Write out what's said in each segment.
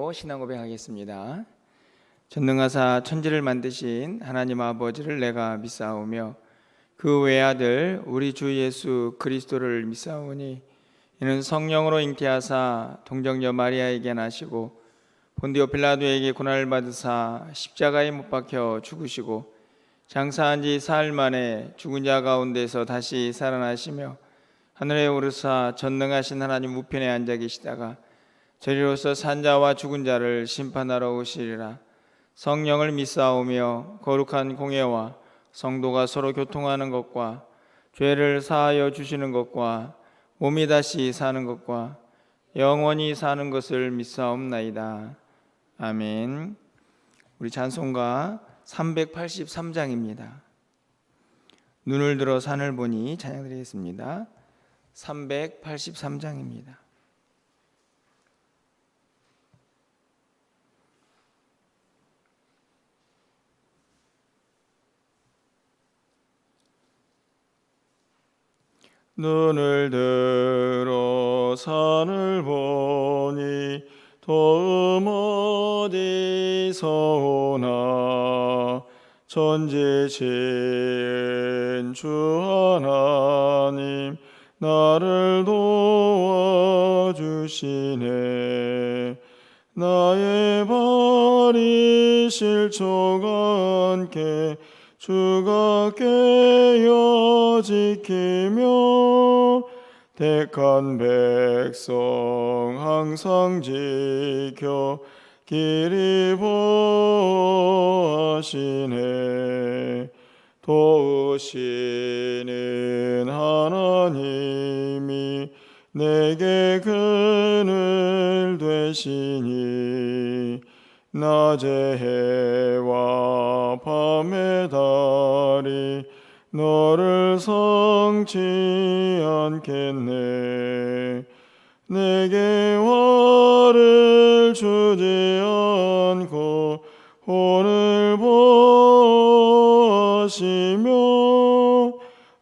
기도로 신앙 고백하겠습니다. 전능하사 천지를 만드신 하나님 아버지를 내가 믿사오며 그 외아들 우리 주 예수 그리스도를 믿사오니 이는 성령으로 잉태하사 동정녀 마리아에게 나시고 본디오 빌라도에게 고난을 받으사 십자가에 못 박혀 죽으시고 장사한 지 사흘 만에 죽은 자 가운데서 다시 살아나시며 하늘에 오르사 전능하신 하나님 우편에 앉아 계시다가 저리로서 산자와 죽은 자를 심판하러 오시리라. 성령을 믿사오며 거룩한 공예와 성도가 서로 교통하는 것과 죄를 사하여 주시는 것과 몸이 다시 사는 것과 영원히 사는 것을 믿사옵나이다. 아멘. 우리 찬송가 383장입니다. 눈을 들어 산을 보니 찬양드리겠습니다. 383장입니다. 눈을 들어 산을 보니 도움 어디서 오나 천지신 주 하나님 나를 도와주시네. 나의 발이 실족하 않게 주가 깨어 지키며 택한 백성 항상 지켜 길이 보하시네. 도우시는 하나님이 내게 그늘 되시니 낮의 해와 밤의 달이 너를 성치 않겠네. 내게 화를 주지 않고 혼을 보시며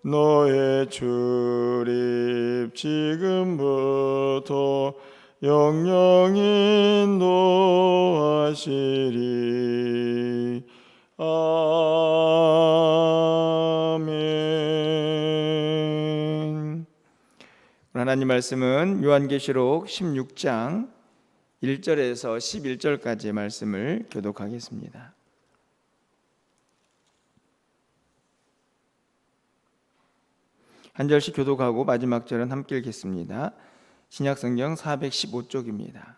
너의 출입 지금부터 영영 인도하시리. 아멘. 하나님 말씀은 요한계시록 16장 1절에서 11절까지의 말씀을 교독하겠습니다. 한 절씩 교독하고 마지막 절은 함께 읽겠습니다. 신약성경 415쪽입니다.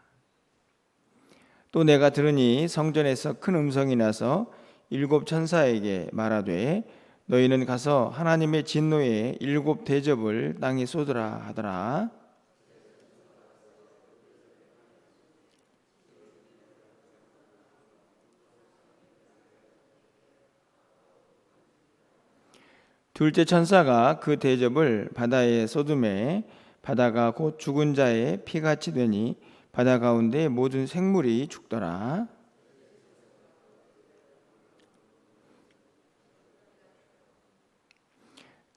또 내가 들으니 성전에서 큰 음성이 나서 일곱 천사에게 말하되 너희는 가서 하나님의 진노의 일곱 대접을 땅에 쏟으라 하더라. 둘째 천사가 그 대접을 바다에 쏟음에 바다가 곧 죽은 자의 피같이 되니 바다 가운데 모든 생물이 죽더라.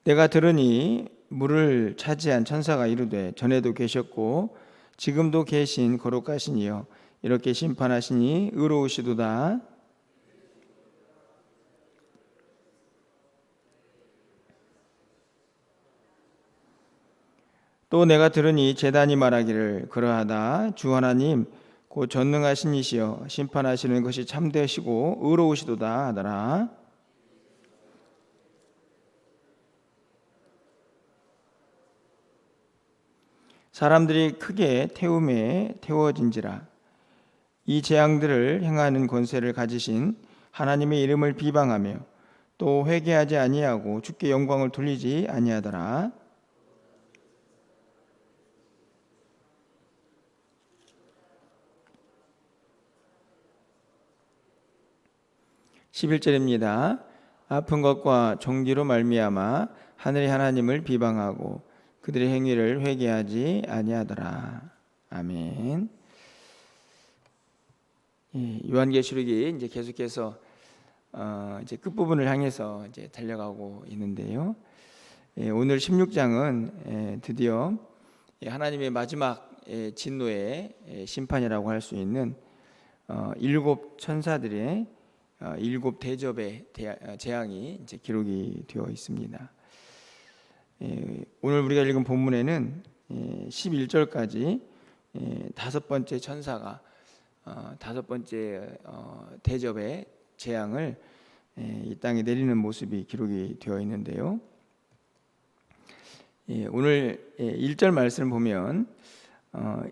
내가 들으니 물을 차지한 천사가 이르되 전에도 계셨고 지금도 계신 거룩하신 이여 이렇게 심판하시니 의로우시도다. 또 내가 들으니 제단이 말하기를 그러하다. 주 하나님 곧 전능하신 이시여 심판하시는 것이 참되시고 의로우시도다 하더라. 사람들이 크게 태움에 태워진지라. 이 재앙들을 행하는 권세를 가지신 하나님의 이름을 비방하며 또 회개하지 아니하고 주께 영광을 돌리지 아니하더라. 11절입니다. 아픈 것과 종기로 말미암아 하늘의 하나님을 비방하고 그들의 행위를 회개하지 아니하더라. 아멘. 요한계시록이 이제 계속해서 이제 끝부분을 향해서 이제 달려가고 있는데요. 오늘 16장은 드디어 하나님의 마지막 진노의 심판이라고 할 수 있는 일곱 천사들의 일곱 대접의 재앙이 이제 기록이 되어 있습니다. 오늘 우리가 읽은 본문에는 11절까지 다섯 번째 천사가 다섯 번째 대접의 재앙을 이 땅에 내리는 모습이 기록이 되어 있는데요. 오늘 1절 말씀을 보면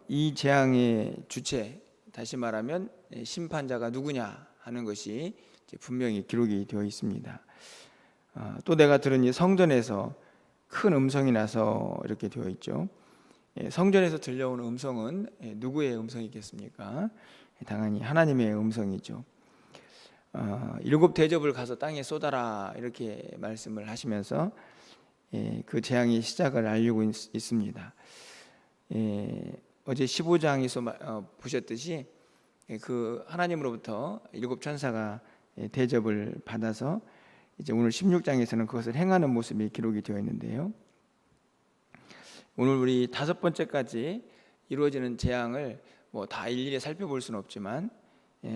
이 재앙의 주체, 다시 말하면 심판자가 누구냐 하는 것이 분명히 기록이 되어 있습니다. 또 내가 들은 이 성전에서 큰 음성이 나서 이렇게 되어 있죠. 성전에서 들려오는 음성은 누구의 음성이겠습니까? 당연히 하나님의 음성이죠. 일곱 대접을 가서 땅에 쏟아라 이렇게 말씀을 하시면서 그 재앙의 시작을 알리고 있습니다. 어제 15장에서 보셨듯이 그 하나님으로부터 일곱 천사가 대접을 받아서 이제 오늘 16장에서는 그것을 행하는 모습이 기록이 되어 있는데요. 오늘 우리 다섯 번째까지 이루어지는 재앙을 다 일일이 살펴볼 수는 없지만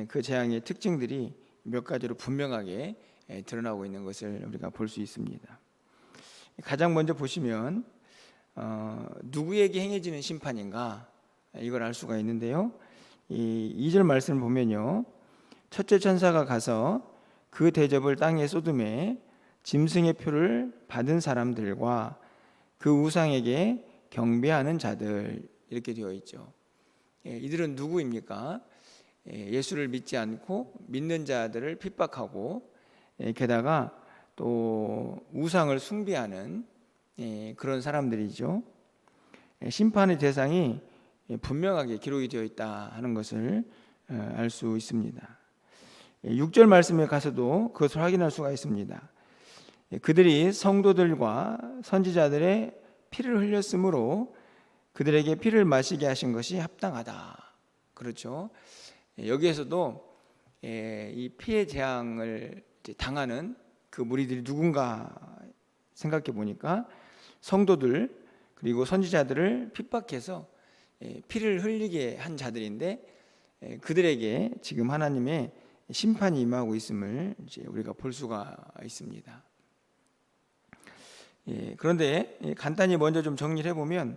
그 재앙의 특징들이 몇 가지로 분명하게 드러나고 있는 것을 우리가 볼 수 있습니다. 가장 먼저 보시면 누구에게 행해지는 심판인가 이걸 알 수가 있는데요. 이 2절 말씀을 보면요, 첫째 천사가 가서 그 대접을 땅에 쏟음에 짐승의 표를 받은 사람들과 그 우상에게 경배하는 자들 이렇게 되어 있죠. 이들은 누구입니까? 예수를 믿지 않고 믿는 자들을 핍박하고 게다가 또 우상을 숭배하는 그런 사람들이죠. 심판의 대상이 분명하게 기록이 되어 있다 하는 것을 알 수 있습니다. 6절 말씀에 가서도 그것을 확인할 수가 있습니다. 그들이 성도들과 선지자들의 피를 흘렸으므로 그들에게 피를 마시게 하신 것이 합당하다. 그렇죠. 여기에서도 이 피의 재앙을 당하는 그 무리들이 누군가 생각해 보니까 성도들 그리고 선지자들을 핍박해서 피를 흘리게 한 자들인데 그들에게 지금 하나님의 심판이 임하고 있음을 이제 우리가 볼 수가 있습니다. 그런데 간단히 먼저 좀 정리를 해보면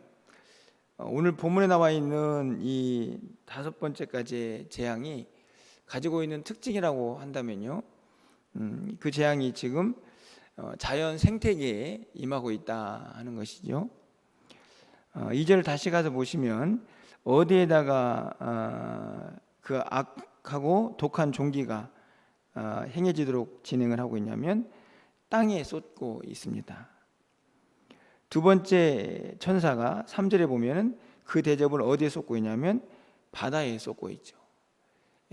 오늘 본문에 나와 있는 이 다섯 번째까지의 재앙이 가지고 있는 특징이라고 한다면요, 그 재앙이 지금 자연 생태계에 임하고 있다 하는 것이죠. 2절 다시 가서 보시면 어디에다가 그 악하고 독한 종기가 행해지도록 진행을 하고 있냐면 땅에 쏟고 있습니다. 두 번째 천사가 3절에 보면은 그 대접을 어디에 쏟고 있냐면 바다에 쏟고 있죠.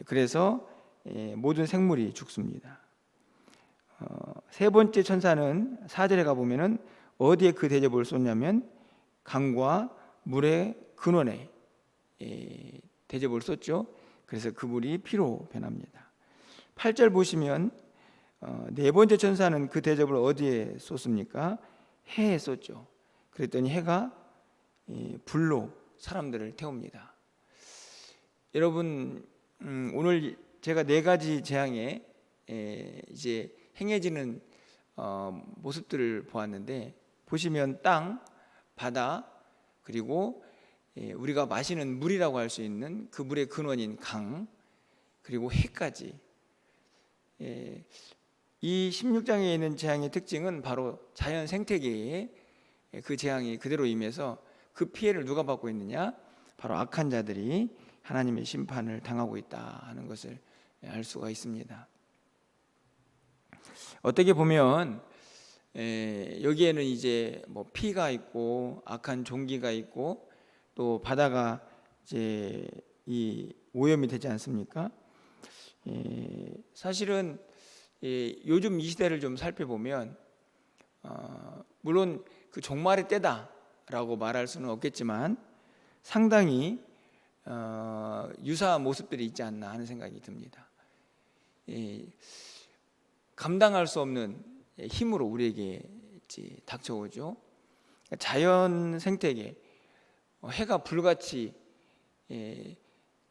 그래서 모든 생물이 죽습니다. 세 번째 천사는 4절에 가보면은 어디에 그 대접을 쏟냐면 강과 물의 근원에 대접을 쏟죠. 그래서 그 물이 피로 변합니다. 8절 보시면 네 번째 천사는 그 대접을 어디에 쏟습니까? 해에 쏟죠. 그랬더니 해가 불로 사람들을 태웁니다. 여러분, 오늘 제가 네 가지 재앙에 이제 행해지는 모습들을 보았는데, 보시면 땅, 바다, 그리고 우리가 마시는 물이라고 할 수 있는 그 물의 근원인 강, 그리고 해까지, 이 16장에 있는 재앙의 특징은 바로 자연 생태계에 그 재앙이 그대로 임해서 그 피해를 누가 받고 있느냐? 바로 악한 자들이 하나님의 심판을 당하고 있다 하는 것을 알 수가 있습니다. 어떻게 보면 여기에는 이제 피가 있고 악한 종기가 있고 또 바다가 이제 이 오염이 되지 않습니까? 사실은 요즘 이 시대를 좀 살펴보면 물론 그 종말의 때다라고 말할 수는 없겠지만 상당히 유사한 모습들이 있지 않나 하는 생각이 듭니다. 감당할 수 없는 힘으로 우리에게 닥쳐오죠. 자연 생태계, 해가 불같이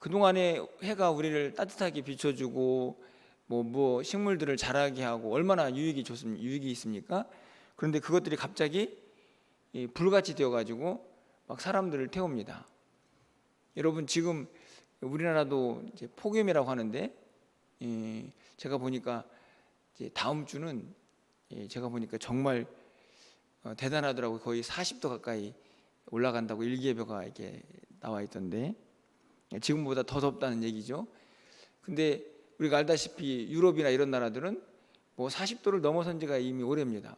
그동안에 해가 우리를 따뜻하게 비춰주고 뭐 식물들을 자라게 하고 얼마나 유익이 있습니까? 그런데 그것들이 갑자기 불같이 되어가지고 막 사람들을 태웁니다. 여러분, 지금 우리나라도 이제 폭염이라고 하는데, 제가 보니까 이제 다음 주는 제가 보니까 정말 대단하더라고요. 거의 40도 가까이 올라간다고 일기예보가 이렇게 나와 있던데, 지금보다 더 덥다는 얘기죠. 근데 우리가 알다시피 유럽이나 이런 나라들은 뭐 40도를 넘어선 지가 이미 오래입니다.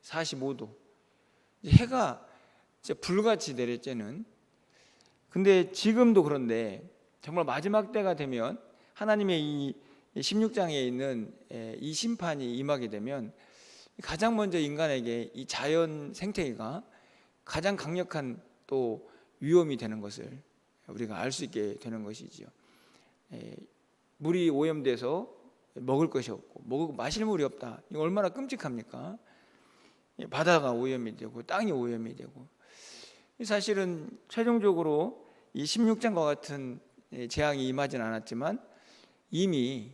45도. 해가 진짜 불같이 내렸째는. 근데 지금도 그런데 정말 마지막 때가 되면 하나님의 이 16장에 있는 이 심판이 임하게 되면 가장 먼저 인간에게 이 자연 생태계가 가장 강력한 또 위험이 되는 것을 우리가 알 수 있게 되는 것이지요. 물이 오염돼서 먹을 것이 없고 마실 물이 없다. 이거 얼마나 끔찍합니까? 바다가 오염이 되고 땅이 오염이 되고. 사실은 최종적으로 이 16장과 같은 재앙이 임하진 않았지만 이미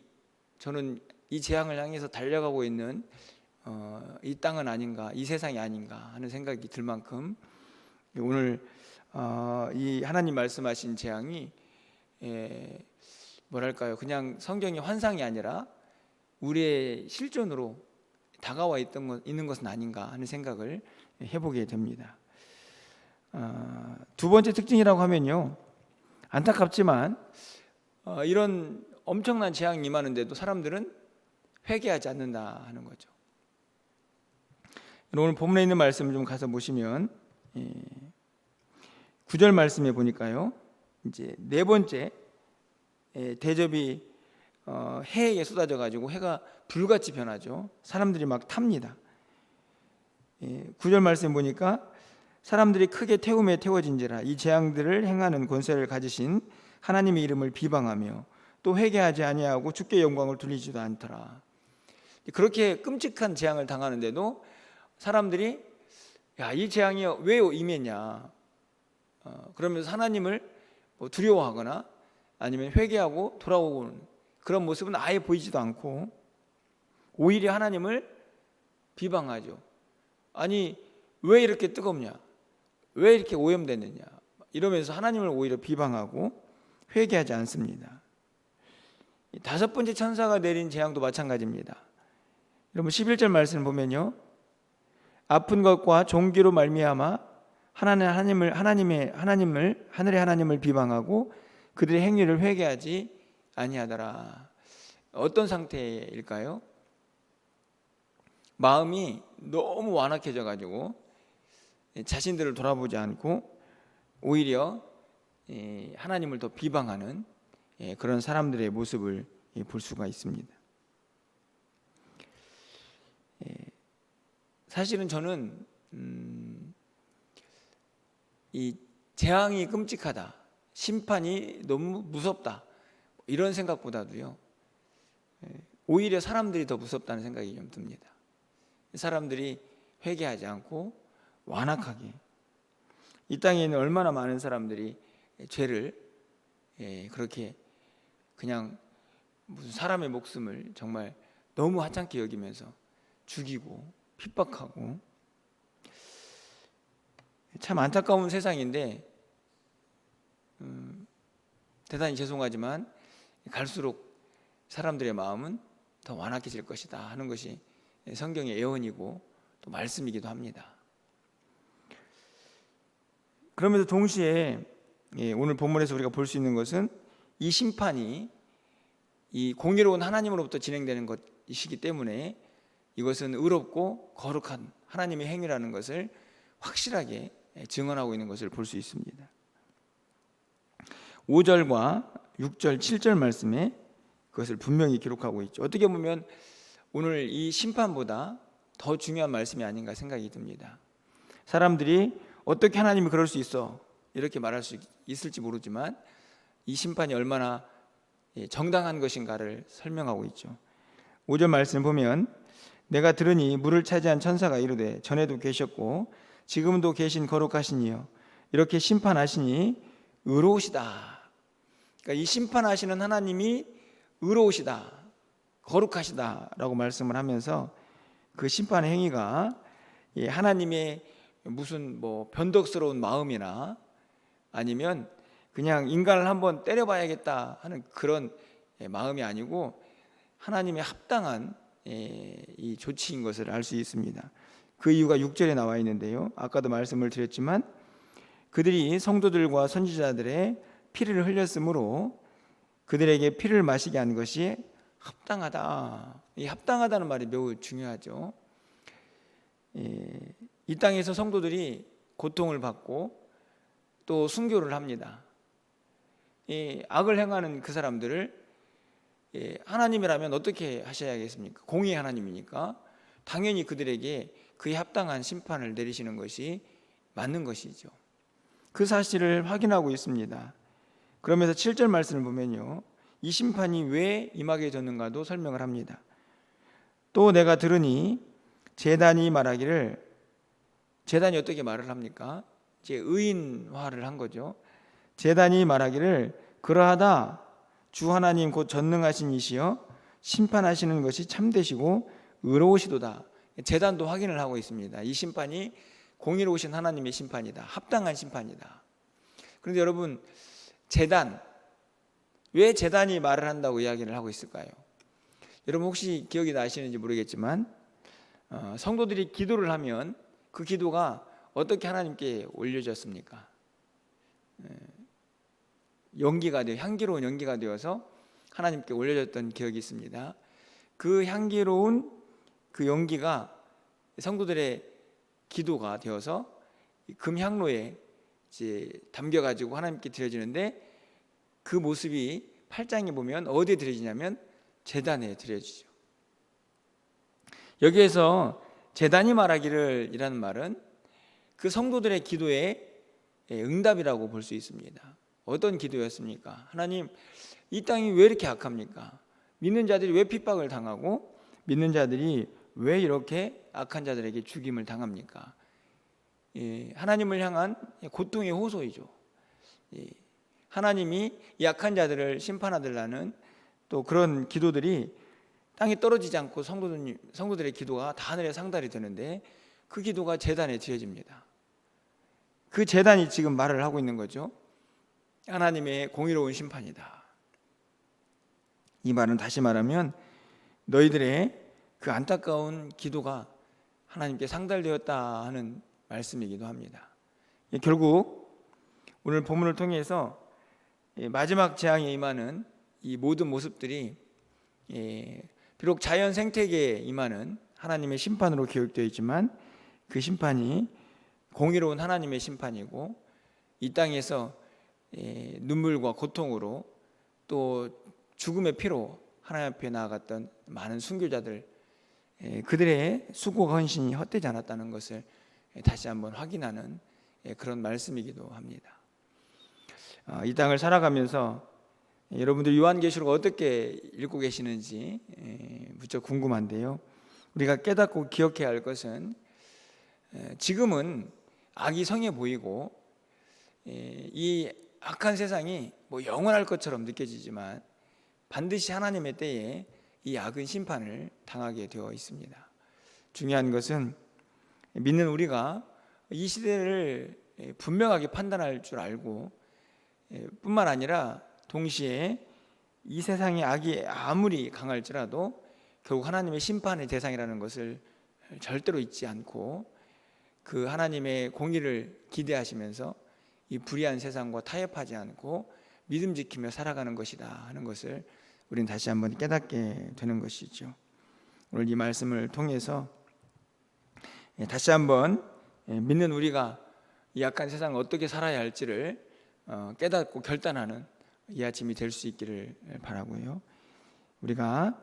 저는 이 재앙을 향해서 달려가고 있는 이 땅은 아닌가, 이 세상이 아닌가 하는 생각이 들 만큼 오늘 이 하나님 말씀하신 재앙이 뭐랄까요, 그냥 성경의 환상이 아니라 우리의 실존으로 다가와 있는 것은 아닌가 하는 생각을 해보게 됩니다. 두 번째 특징이라고 하면요, 안타깝지만 이런 엄청난 재앙이 임하는데도 사람들은 회개하지 않는다 하는 거죠. 오늘 본문에 있는 말씀을 좀 가서 보시면 9절 말씀에 보니까요, 이제 네 번째 대접이 해에 쏟아져 가지고 해가 불같이 변하죠. 사람들이 막 탑니다. 9절 말씀 보니까 사람들이 크게 태움에 태워진지라 이 재앙들을 행하는 권세를 가지신 하나님의 이름을 비방하며 또 회개하지 아니하고 주께 영광을 돌리지도 않더라. 그렇게 끔찍한 재앙을 당하는데도 사람들이 이 재앙이 왜 임했냐, 그러면서 하나님을 두려워하거나 아니면 회개하고 돌아오는 그런 모습은 아예 보이지도 않고 오히려 하나님을 비방하죠. 아니, 왜 이렇게 뜨겁냐, 왜 이렇게 오염됐느냐 이러면서 하나님을 오히려 비방하고 회개하지 않습니다. 다섯 번째 천사가 내린 재앙도 마찬가지입니다. 여러분 11절 말씀을 보면요, 아픈 것과 종기로 말미암아 하늘의 하나님을 비방하고 그들의 행위를 회개하지 아니하더라. 어떤 상태일까요? 마음이 너무 완악해져 가지고 자신들을 돌아보지 않고 오히려 하나님을 더 비방하는 그런 사람들의 모습을 볼 수가 있습니다. 사실은 저는 이 재앙이 끔찍하다, 심판이 너무 무섭다, 이런 생각보다도요, 오히려 사람들이 더 무섭다는 생각이 좀 듭니다. 사람들이 회개하지 않고 완악하게, 이 땅에 있는 얼마나 많은 사람들이 죄를 그렇게 그냥 무슨 사람의 목숨을 정말 너무 하찮게 여기면서 죽이고 핍박하고, 참 안타까운 세상인데 대단히 죄송하지만 갈수록 사람들의 마음은 더 완악해질 것이다 하는 것이 성경의 예언이고 또 말씀이기도 합니다. 그러면서 동시에 오늘 본문에서 우리가 볼 수 있는 것은 이 심판이 이 공의로운 하나님으로부터 진행되는 것이기 때문에 이것은 의롭고 거룩한 하나님의 행위라는 것을 확실하게 증언하고 있는 것을 볼 수 있습니다. 5절과 6절, 7절 말씀에 그것을 분명히 기록하고 있죠. 어떻게 보면 오늘 이 심판보다 더 중요한 말씀이 아닌가 생각이 듭니다. 사람들이 어떻게 하나님이 그럴 수 있어 이렇게 말할 수 있을지 모르지만 이 심판이 얼마나 정당한 것인가를 설명하고 있죠. 5절 말씀을 보면 내가 들으니 물을 차지한 천사가 이르되 전에도 계셨고 지금도 계신 거룩하신 이여 이렇게 심판하시니 의로우시다. 그러니까 이 심판하시는 하나님이 의로우시다, 거룩하시다라고 말씀을 하면서 그 심판의 행위가 하나님의 무슨 변덕스러운 마음이나 아니면 그냥 인간을 한번 때려봐야겠다 하는 그런 마음이 아니고 하나님의 합당한 이 조치인 것을 알 수 있습니다. 그 이유가 6절에 나와 있는데요, 아까도 말씀을 드렸지만 그들이 성도들과 선지자들의 피를 흘렸으므로 그들에게 피를 마시게 한 것이 합당하다. 이 합당하다는 말이 매우 중요하죠. 이 땅에서 성도들이 고통을 받고 또 순교를 합니다. 악을 행하는 그 사람들을 하나님이라면 어떻게 하셔야겠습니까? 공의의 하나님이니까 당연히 그들에게 그에 합당한 심판을 내리시는 것이 맞는 것이죠. 그 사실을 확인하고 있습니다. 그러면서 7절 말씀을 보면요, 이 심판이 왜 임하게 되는가도 설명을 합니다. 또 내가 들으니 제단이 말하기를, 제단이 어떻게 말을 합니까? 이제 의인화를 한 거죠. 제단이 말하기를 그러하다, 주 하나님 곧 전능하신 이시여 심판하시는 것이 참되시고 의로우시도다. 제단도 확인을 하고 있습니다. 이 심판이 공의로우신 하나님의 심판이다, 합당한 심판이다. 그런데 여러분, 제단, 왜 제단이 말을 한다고 이야기를 하고 있을까요? 여러분 혹시 기억이 나시는지 모르겠지만 성도들이 기도를 하면 그 기도가 어떻게 하나님께 올려졌습니까? 연기가 되어, 향기로운 연기가 되어서 하나님께 올려졌던 기억이 있습니다. 그 향기로운 그 연기가 성도들의 기도가 되어서 금향로에 이제 담겨가지고 하나님께 드려지는데, 그 모습이 8장에 보면 어디에 드려지냐면 제단에 드려지죠. 여기에서 제단이 말하기를 이라는 말은 그 성도들의 기도의 응답이라고 볼 수 있습니다. 어떤 기도였습니까? 하나님, 이 땅이 왜 이렇게 악합니까? 믿는 자들이 왜 핍박을 당하고 믿는 자들이 왜 이렇게 악한 자들에게 죽임을 당합니까? 하나님을 향한 고통의 호소이죠. 하나님이 이 악한 자들을 심판하달라는 또 그런 기도들이 땅에 떨어지지 않고 성도들의 기도가 다 하늘에 상달이 되는데 그 기도가 제단에 드려집니다. 그 제단이 지금 말을 하고 있는 거죠. 하나님의 공의로운 심판이다. 이 말은 다시 말하면 너희들의 그 안타까운 기도가 하나님께 상달되었다 하는 말씀이기도 합니다. 결국 오늘 본문을 통해서 마지막 재앙에 임하는 이 모든 모습들이 비록 자연 생태계에 임하는 하나님의 심판으로 기록되어 있지만 그 심판이 공의로운 하나님의 심판이고, 이 땅에서 눈물과 고통으로 또 죽음의 피로 하나님 앞에 나아갔던 많은 순교자들, 그들의 수고와 헌신이 헛되지 않았다는 것을 다시 한번 확인하는 그런 말씀이기도 합니다. 이 땅을 살아가면서 여러분들 요한계시록 어떻게 읽고 계시는지 무척 궁금한데요, 우리가 깨닫고 기억해야 할 것은 지금은 악이 성해 보이고 이 악한 세상이 영원할 것처럼 느껴지지만 반드시 하나님의 때에 이 악은 심판을 당하게 되어 있습니다. 중요한 것은 믿는 우리가 이 시대를 분명하게 판단할 줄 알고, 뿐만 아니라 동시에 이 세상의 악이 아무리 강할지라도 결국 하나님의 심판의 대상이라는 것을 절대로 잊지 않고 그 하나님의 공의를 기대하시면서 이 불의한 세상과 타협하지 않고 믿음 지키며 살아가는 것이다 하는 것을 우리는 다시 한번 깨닫게 되는 것이죠. 오늘 이 말씀을 통해서 다시 한번 믿는 우리가 이 악한 세상을 어떻게 살아야 할지를 깨닫고 결단하는 이 아침이 될 수 있기를 바라고요. 우리가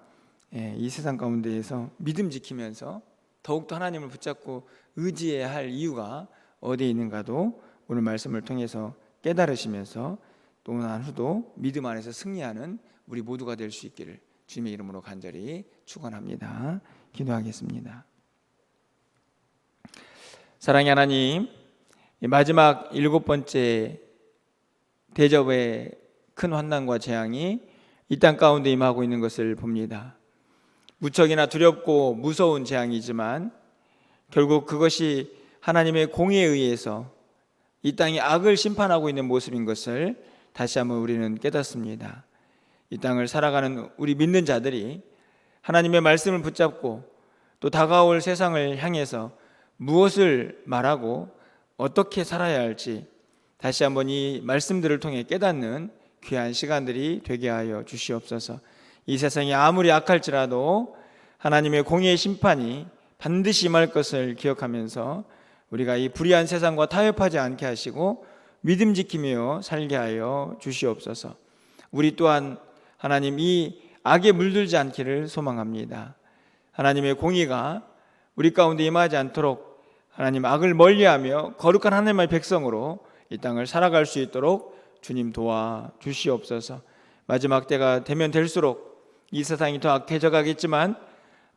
이 세상 가운데에서 믿음 지키면서 더욱더 하나님을 붙잡고 의지해야 할 이유가 어디에 있는가도 오늘 말씀을 통해서 깨달으시면서 또 난 후도 믿음 안에서 승리하는 우리 모두가 될 수 있기를 주님의 이름으로 간절히 축원합니다. 기도하겠습니다. 사랑의 하나님, 마지막 7번째 대접의 큰 환난과 재앙이 이 땅 가운데 임하고 있는 것을 봅니다. 무척이나 두렵고 무서운 재앙이지만 결국 그것이 하나님의 공의에 의해서 이 땅이 악을 심판하고 있는 모습인 것을 다시 한번 우리는 깨닫습니다. 이 땅을 살아가는 우리 믿는 자들이 하나님의 말씀을 붙잡고 또 다가올 세상을 향해서 무엇을 말하고 어떻게 살아야 할지 다시 한번 이 말씀들을 통해 깨닫는 귀한 시간들이 되게 하여 주시옵소서. 이 세상이 아무리 악할지라도 하나님의 공의의 심판이 반드시 임할 것을 기억하면서 우리가 이 불의한 세상과 타협하지 않게 하시고 믿음 지키며 살게 하여 주시옵소서. 우리 또한 하나님 이 악에 물들지 않기를 소망합니다. 하나님의 공의가 우리 가운데 임하지 않도록 하나님 악을 멀리하며 거룩한 하나님의 백성으로 이 땅을 살아갈 수 있도록 주님 도와 주시옵소서. 마지막 때가 되면 될수록 이 세상이 더 악해져 가겠지만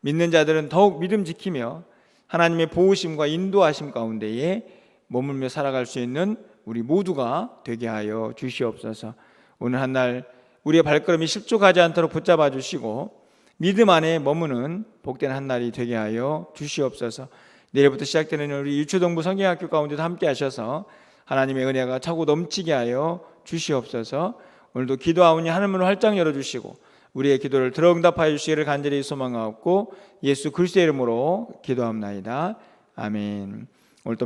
믿는 자들은 더욱 믿음 지키며 하나님의 보호심과 인도하심 가운데에 머물며 살아갈 수 있는 우리 모두가 되게 하여 주시옵소서. 오늘 한날 우리의 발걸음이 실족하지 않도록 붙잡아 주시고 믿음 안에 머무는 복된 한날이 되게 하여 주시옵소서. 내일부터 시작되는 우리 유초동부 성경학교 가운데도 함께 하셔서 하나님의 은혜가 차고 넘치게 하여 주시옵소서. 오늘도 기도하오니 하늘문을 활짝 열어주시고 우리의 기도를 들어 응답하여 주시기를 간절히 소망하옵고 예수 그리스도의 이름으로 기도합나이다. 아멘. 오늘 또